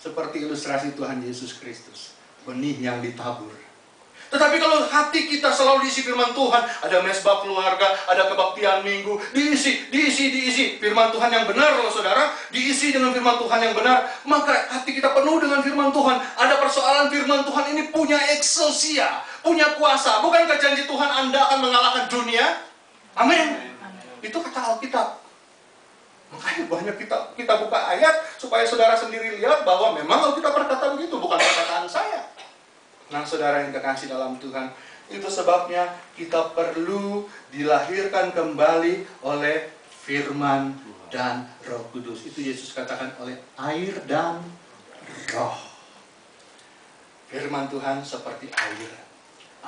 seperti ilustrasi Tuhan Yesus Kristus, benih yang ditabur. Tetapi kalau hati kita selalu diisi firman Tuhan, ada mesbah keluarga, ada kebaktian minggu, diisi firman Tuhan yang benar loh saudara, diisi dengan firman Tuhan yang benar, maka hati kita penuh dengan firman Tuhan. Ada persoalan firman Tuhan ini punya eksosia, punya kuasa. Bukankah janji Tuhan Anda akan mengalahkan dunia? Amin. Itu kata Alkitab. Makanya banyak kita buka ayat supaya saudara sendiri lihat bahwa memang Alkitab berkata begitu, bukan perkataan saya. Nah, saudara yang kekasih dalam Tuhan, itu sebabnya kita perlu dilahirkan kembali oleh firman dan Roh Kudus. Itu Yesus katakan oleh air dan roh. Firman Tuhan seperti air.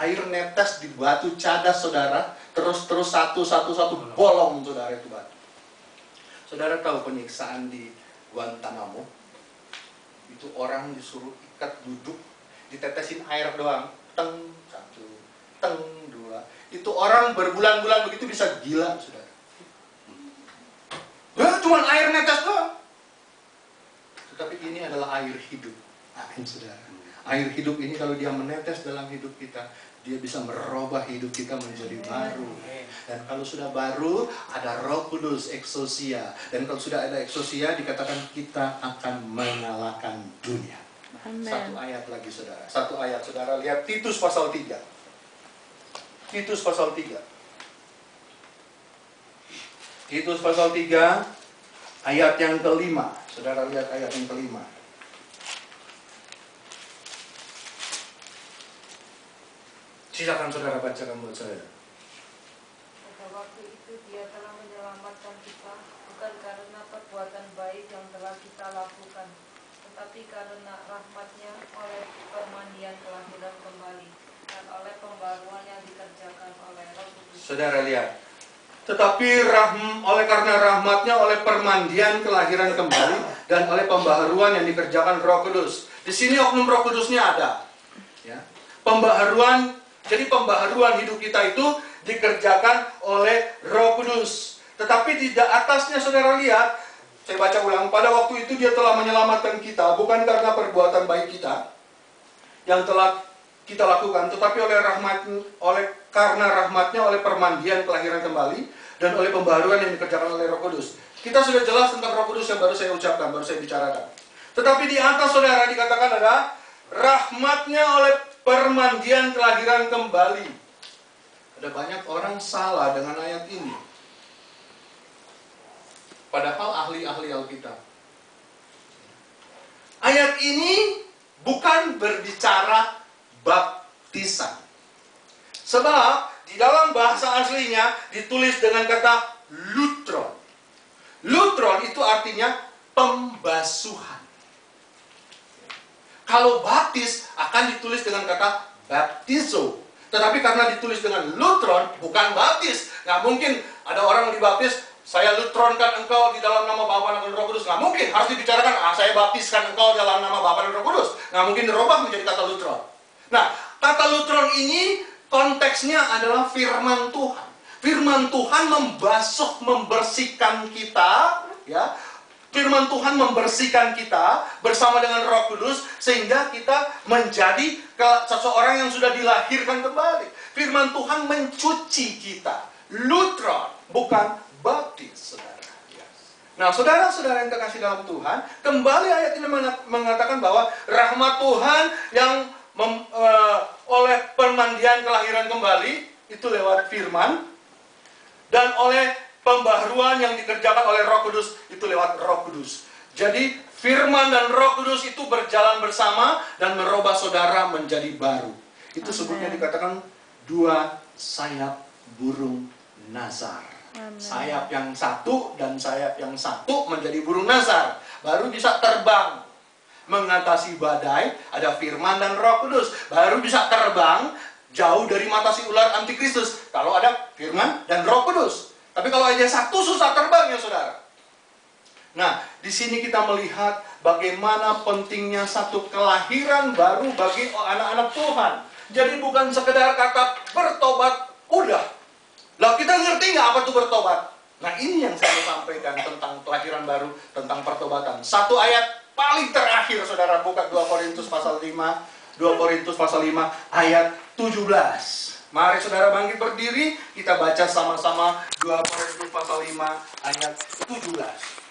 Air netes di batu cadas saudara, terus satu bolong saudara itu batu. Saudara tahu penyiksaan di Guantanamo? Itu orang disuruh ikat duduk, ditetesin air doang, teng satu, teng dua. Itu orang berbulan-bulan begitu bisa gila, saudara. Cuma air netes doang. Tetapi ini adalah air hidup. Amin, saudara. Air hidup ini kalau dia menetes dalam hidup kita, dia bisa merubah hidup kita menjadi baru. Dan kalau sudah baru, ada Roh Kudus, eksosia. Dan kalau sudah ada eksosia, dikatakan kita akan mengalahkan dunia. Amen. Satu ayat lagi saudara. Satu ayat saudara lihat Titus pasal 3. Titus pasal 3. Titus pasal 3 ayat yang kelima. Saudara lihat ayat yang kelima. Silakan saudara bacakan buat saya. Pada waktu itu dia telah menyelamatkan kita bukan karena perbuatan baik yang telah kita lakukan, tetapi karena rahmat-Nya oleh permandian kelahiran kembali dan oleh pembaruan yang dikerjakan oleh Roh Kudus. Saudara lihat, tetapi oleh karena rahmat-Nya oleh permandian kelahiran kembali dan oleh pembaharuan yang dikerjakan Roh Kudus. Di sini oknum Roh Kudusnya ada, ya. Pembaharuan. Jadi pembaharuan hidup kita itu dikerjakan oleh Roh Kudus. Tetapi di atasnya saudara lihat, saya baca ulang, pada waktu itu dia telah menyelamatkan kita bukan karena perbuatan baik kita yang telah kita lakukan, tetapi karena rahmat-Nya oleh permandian kelahiran kembali dan oleh pembaharuan yang dikerjakan oleh Roh Kudus. Kita sudah jelas tentang Roh Kudus yang baru saya ucapkan, baru saya bicarakan. Tetapi di atas saudara dikatakan ada rahmat-Nya oleh permandian kelahiran kembali. Ada banyak orang salah dengan ayat ini. Padahal ahli-ahli Alkitab. Ayat ini bukan berbicara baptisan. Sebab di dalam bahasa aslinya ditulis dengan kata lutron. Lutron itu artinya pembasuhan. Kalau baptis akan ditulis dengan kata baptizo. Tetapi karena ditulis dengan lutron, bukan baptis. Nggak mungkin ada orang dibaptis, saya lutronkan engkau di dalam nama Bapa dan Roh Kudus. Nggak mungkin, harus dibicarakan, saya baptiskan engkau dalam nama Bapa dan Roh Kudus. Nggak mungkin dirubah menjadi kata lutron. Nah, kata lutron ini konteksnya adalah firman Tuhan. Firman Tuhan membasuh, membersihkan kita, ya. Firman Tuhan membersihkan kita bersama dengan Roh Kudus sehingga kita menjadi seseorang yang sudah dilahirkan kembali. Firman Tuhan mencuci kita. Lutron, bukan baptis, saudara. Nah, saudara-saudara yang terkasih dalam Tuhan, kembali ayat ini mengatakan bahwa rahmat Tuhan yang oleh permandian kelahiran kembali itu lewat firman, dan oleh pembaharuan yang dikerjakan oleh Roh Kudus itu lewat Roh Kudus. Jadi firman dan Roh Kudus itu berjalan bersama dan merubah saudara menjadi baru. Itu sebutnya dikatakan dua sayap burung nazar. Amen. Sayap yang satu dan sayap yang satu menjadi burung nazar, baru bisa terbang mengatasi badai. Ada firman dan Roh Kudus, baru bisa terbang jauh dari mata si ular antikristus kalau ada firman dan Roh Kudus. Tapi kalau aja satu susah terbang ya saudara. Nah, di sini kita melihat bagaimana pentingnya satu kelahiran baru bagi anak-anak Tuhan. Jadi bukan sekedar kata bertobat, udah. Lah kita ngerti nggak apa itu bertobat? Nah ini yang saya sampaikan tentang kelahiran baru, tentang pertobatan. Satu ayat paling terakhir saudara buka 2 Korintus pasal 5. 2 Korintus pasal 5 ayat 17. Mari saudara bangkit berdiri, kita baca sama-sama 2 Korintus pasal 5 ayat 17.